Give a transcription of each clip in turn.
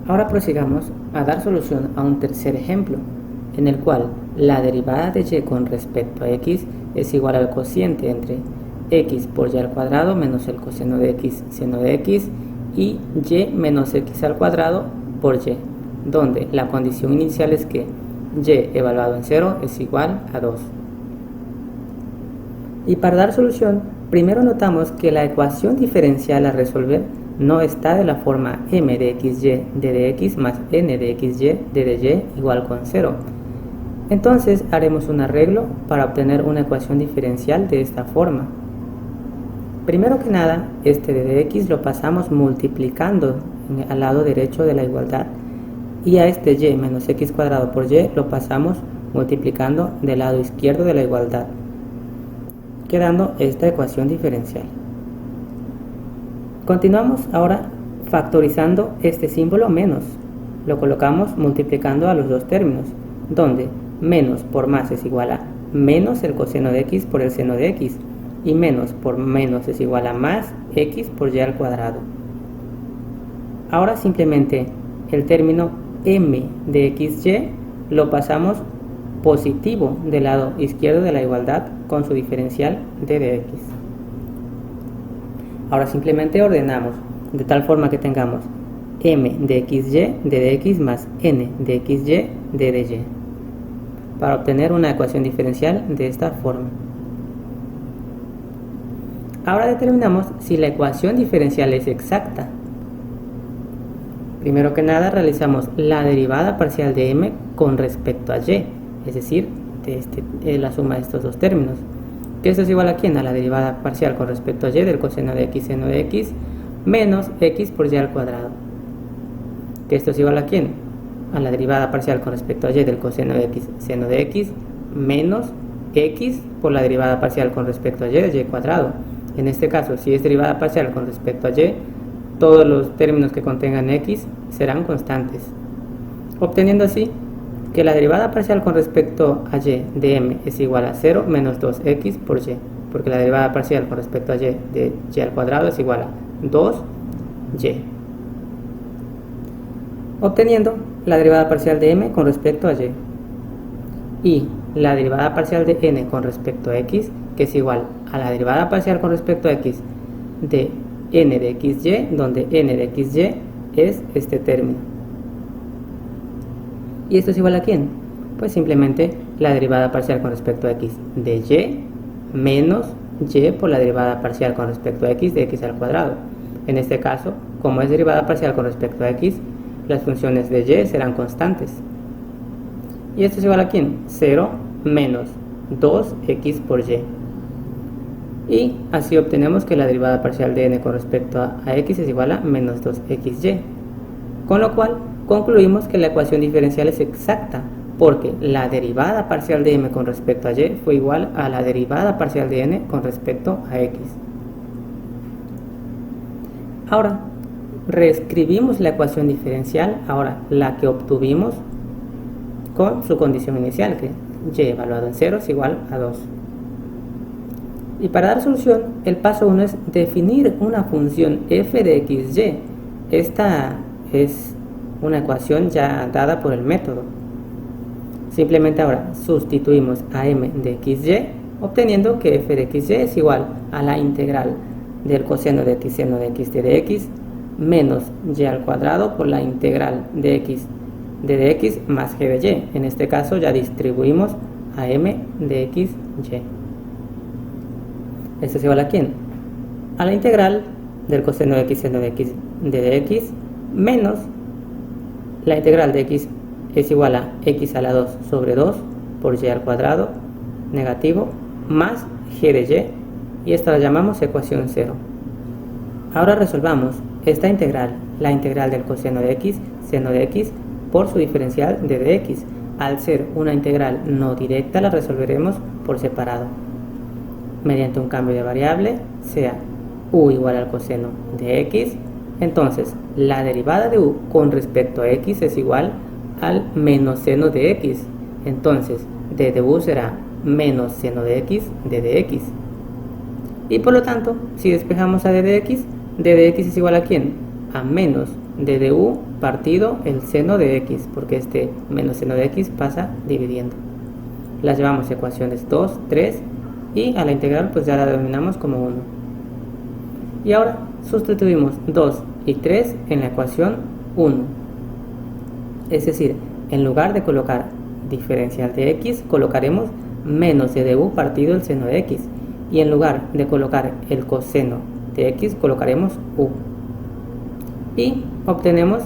Ahora prosigamos a dar solución a un tercer ejemplo, en el cual la derivada de y con respecto a x es igual al cociente entre x por y al cuadrado menos el coseno de x seno de x y menos x al cuadrado por y, donde la condición inicial es que y evaluado en 0 es igual a 2. Y para dar solución, primero notamos que la ecuación diferencial a resolver no está de la forma m de xy de dx más n de xy de dy igual con 0. Entonces haremos un arreglo para obtener una ecuación diferencial de esta forma. Primero que nada, este de dx lo pasamos multiplicando al lado derecho de la igualdad, y a este y menos x cuadrado por y lo pasamos multiplicando del lado izquierdo de la igualdad, quedando esta ecuación diferencial. Continuamos ahora factorizando este símbolo menos. Lo colocamos multiplicando a los dos términos, donde menos por más es igual a menos el coseno de x por el seno de x, y menos por menos es igual a más x por y al cuadrado. Ahora simplemente el término m de xy lo pasamos positivo del lado izquierdo de la igualdad con su diferencial d de x. Ahora simplemente ordenamos de tal forma que tengamos m de xy de dx más n de xy de dy, para obtener una ecuación diferencial de esta forma. Ahora determinamos si la ecuación diferencial es exacta. Primero que nada realizamos la derivada parcial de m con respecto a y, es decir, la suma de estos dos términos. Que esto es igual a ¿quién? A la derivada parcial con respecto a y del coseno de x seno de x menos x por y al cuadrado. Que esto es igual a ¿quién? A la derivada parcial con respecto a y del coseno de x seno de x menos x por la derivada parcial con respecto a y de y cuadrado. En este caso, si es derivada parcial con respecto a y, todos los términos que contengan x serán constantes, obteniendo así que la derivada parcial con respecto a y de m es igual a 0 menos 2x por y, porque la derivada parcial con respecto a y de y al cuadrado es igual a 2y, obteniendo la derivada parcial de m con respecto a y, y la derivada parcial de n con respecto a x, que es igual a la derivada parcial con respecto a x de n de xy, donde n de xy es este término. ¿Y esto es igual a quién? Pues simplemente la derivada parcial con respecto a x de y menos y por la derivada parcial con respecto a x de x al cuadrado. En este caso, como es derivada parcial con respecto a x, las funciones de y serán constantes. ¿Y esto es igual a quién? 0 menos 2x por y. Y así obtenemos que la derivada parcial de n con respecto a x es igual a menos 2xy. Con lo cual, concluimos que la ecuación diferencial es exacta, porque la derivada parcial de m con respecto a y fue igual a la derivada parcial de n con respecto a x. Ahora, reescribimos la ecuación diferencial, ahora la que obtuvimos con su condición inicial, que y evaluado en 0 es igual a 2. Y para dar solución, el paso 1 es definir una función f de xy. Esta es una ecuación ya dada por el método. Simplemente ahora sustituimos a m de xy, obteniendo que f de xy es igual a la integral del coseno de x seno de x de dx menos y al cuadrado por la integral de x de dx más g de y. En este caso ya distribuimos a m de xy. ¿Esto es igual a quién? A la integral del coseno de x seno de x de dx menos la integral de x es igual a x a la 2 sobre 2 por y al cuadrado negativo más g de y esta la llamamos ecuación 0. Ahora resolvamos esta integral, la integral del coseno de x seno de x por su diferencial de dx. Al ser una integral no directa la resolveremos por separado mediante un cambio de variable, sea u igual al coseno de x. Entonces la derivada de u con respecto a x es igual al menos seno de x. Entonces d de u será menos seno de x de dx. Y por lo tanto, si despejamos a d de x es igual a ¿quién? A menos de du partido el seno de x, porque este menos seno de x pasa dividiendo. Las llevamos a ecuaciones 2, 3 y a la integral pues ya la denominamos como 1. Y ahora sustituimos 2 y 3 en la ecuación 1. Es decir, en lugar de colocar diferencial de x, colocaremos menos de du partido el seno de x. Y en lugar de colocar el coseno de x, colocaremos u. Y obtenemos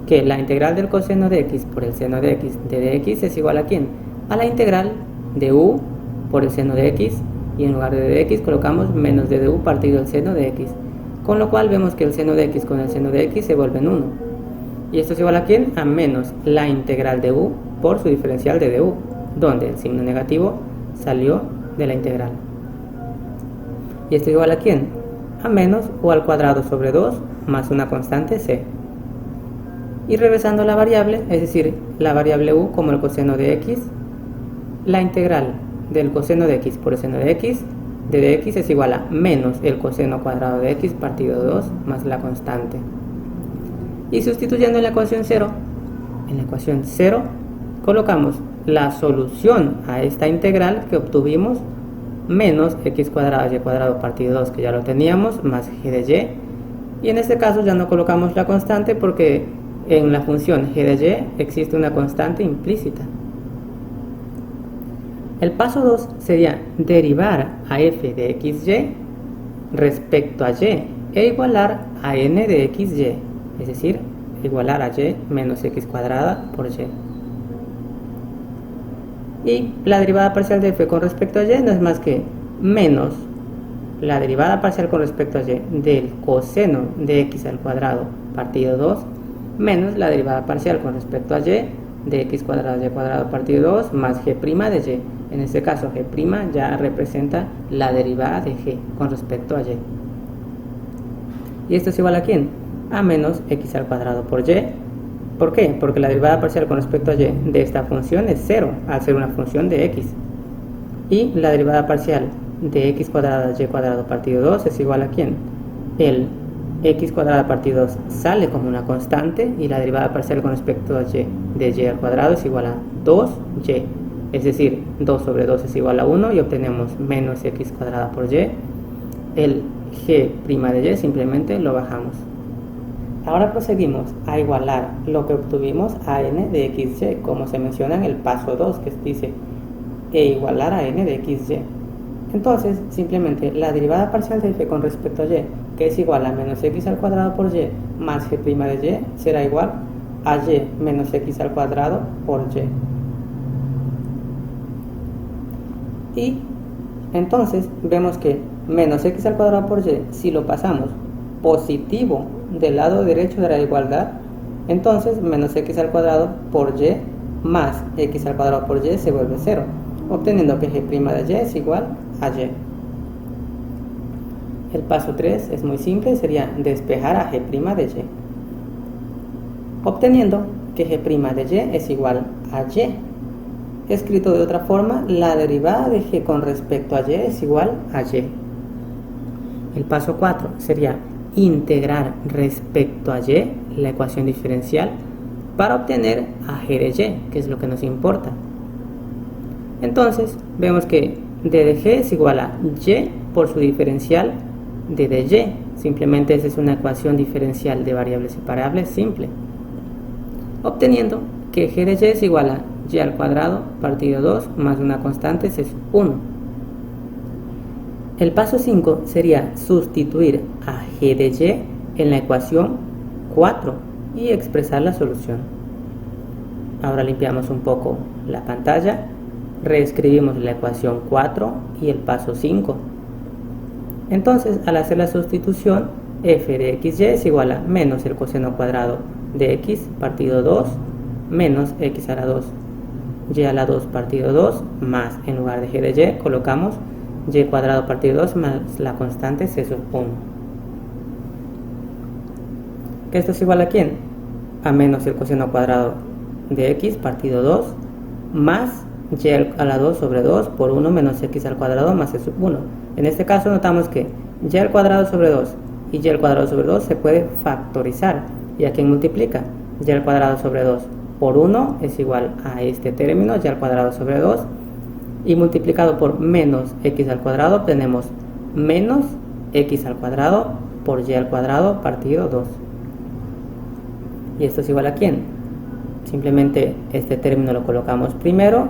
que la integral del coseno de x por el seno de x de dx es igual a ¿quién? A la integral de u por el seno de x, y en lugar de dx colocamos menos de du partido el seno de x, con lo cual vemos que el seno de x con el seno de x se vuelven 1. Y esto es igual a ¿quién? A menos la integral de u por su diferencial de du, donde el signo negativo salió de la integral. Y esto es igual a ¿quién? A menos u al cuadrado sobre 2 más una constante c. Y regresando a la variable, es decir, la variable u como el coseno de x, la integral del coseno de x por el seno de x de dx es igual a menos el coseno cuadrado de x partido 2 más la constante. Y sustituyendo en la ecuación 0, colocamos la solución a esta integral que obtuvimos, menos x cuadrado y cuadrado partido 2, que ya lo teníamos, más g de y. Y en este caso ya no colocamos la constante porque en la función g de y existe una constante implícita. El paso 2 sería derivar a f de xy respecto a y e igualar a n de xy, es decir, igualar a y menos x cuadrada por y. Y la derivada parcial de f con respecto a y no es más que menos la derivada parcial con respecto a y del coseno de x al cuadrado partido 2 menos la derivada parcial con respecto a y de x cuadrado y cuadrado partido 2 más g' de y. En este caso g' ya representa la derivada de g con respecto a y. ¿Y esto es igual a quién? A menos x al cuadrado por y. ¿Por qué? Porque la derivada parcial con respecto a y de esta función es 0, al ser una función de x. Y la derivada parcial de x cuadrada y cuadrado partido 2 es igual a ¿quién? El x cuadrada partido 2 sale como una constante y la derivada parcial con respecto a y de y al cuadrado es igual a 2y. Es decir, 2 sobre 2 es igual a 1 y obtenemos menos x cuadrada por y. El g' de y simplemente lo bajamos. Ahora procedimos a igualar lo que obtuvimos a n de xy, como se menciona en el paso 2, que dice e igualar a n de xy. Entonces, simplemente la derivada parcial de f con respecto a y, que es igual a menos x al cuadrado por y más g' de y, será igual a y menos x al cuadrado por y. Y entonces vemos que menos x al cuadrado por y, si lo pasamos positivo del lado derecho de la igualdad, entonces menos x al cuadrado por y más x al cuadrado por y se vuelve 0, obteniendo que g' de y es igual a y. El paso 3 es muy simple, sería despejar a g' de y, obteniendo que g' de y es igual a y. Escrito de otra forma, la derivada de g con respecto a y es igual a y. El paso 4 sería integrar respecto a y la ecuación diferencial para obtener a g de y, que es lo que nos importa. Entonces vemos que d de g es igual a y por su diferencial de y. Simplemente esa es una ecuación diferencial de variables separables simple, obteniendo que g de y es igual a y al cuadrado partido 2 más una constante es 1. El paso 5 sería sustituir a g de y en la ecuación 4 y expresar la solución. Ahora limpiamos un poco la pantalla, reescribimos la ecuación 4 y el paso 5. Entonces, al hacer la sustitución, f de xy es igual a menos el coseno cuadrado de x partido 2 menos x a la 2 y a la 2 partido 2 más, en lugar de g de y, colocamos y cuadrado partido 2 más la constante c sub 1. ¿Que esto es igual a quién? A menos el coseno cuadrado de x partido 2 más y a la 2 sobre 2 por 1 menos x al cuadrado más c sub 1. En este caso notamos que y al cuadrado sobre 2 y y al cuadrado sobre 2 se puede factorizar ¿Y a quién multiplica? Y al cuadrado sobre 2 por 1 es igual a este término, y al cuadrado sobre 2. Y multiplicado por menos x al cuadrado obtenemos menos x al cuadrado por y al cuadrado partido 2. ¿Y esto es igual a quién? Simplemente este término lo colocamos primero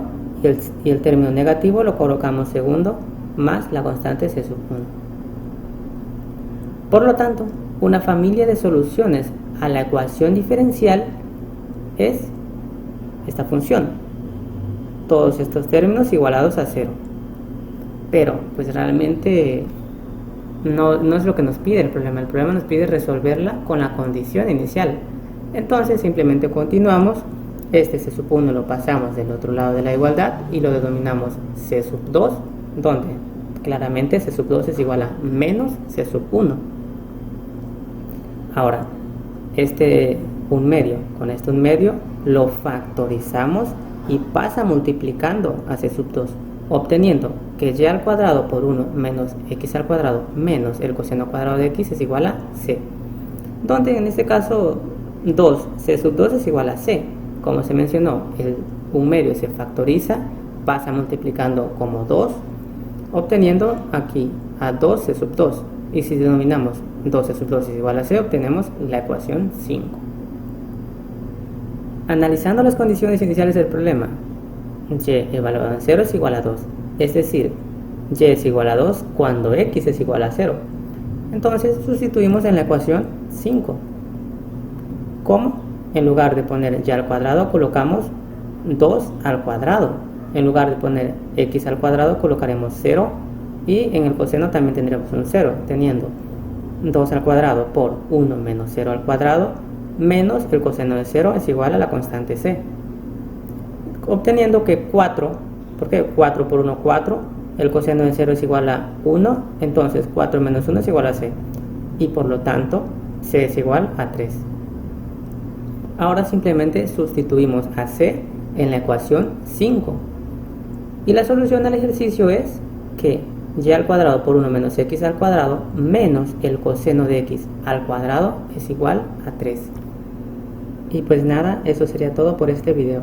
y el término negativo lo colocamos segundo, más la constante c sub 1. Por lo tanto, una familia de soluciones a la ecuación diferencial es esta función. Todos estos términos igualados a 0. Pero, pues realmente no es lo que nos pide el problema. El problema nos pide resolverla con la condición inicial. Entonces simplemente continuamos. Este c sub 1 lo pasamos del otro lado de la igualdad y lo denominamos c sub 2, donde claramente c sub 2 es igual a menos c sub 1. Ahora, este 1 medio con este 1 medio lo factorizamos y pasa multiplicando a c sub 2, obteniendo que y al cuadrado por 1 menos x al cuadrado menos el coseno cuadrado de x es igual a c, donde en este caso 2 c sub 2 es igual a c. Como se mencionó, el 1 medio se factoriza, pasa multiplicando como 2, obteniendo aquí a 2 c sub 2, y si denominamos 2 c sub 2 es igual a c, obtenemos la ecuación 5. Analizando las condiciones iniciales del problema, y evaluado en 0 es igual a 2, es decir, y es igual a 2 cuando x es igual a 0. Entonces sustituimos en la ecuación 5. ¿Cómo? En lugar de poner y al cuadrado colocamos 2 al cuadrado. En lugar de poner x al cuadrado colocaremos 0 y en el coseno también tendremos un 0, teniendo 2 al cuadrado por 1 menos 0 al cuadrado menos el coseno de 0 es igual a la constante c, obteniendo que 4, porque 4 por 1 4, el coseno de 0 es igual a 1, entonces 4 menos 1 es igual a c, y por lo tanto c es igual a 3. Ahora simplemente sustituimos a c en la ecuación 5, y la solución al ejercicio es que y al cuadrado por 1 menos x al cuadrado menos el coseno de x al cuadrado es igual a 3. Y pues nada, eso sería todo por este video.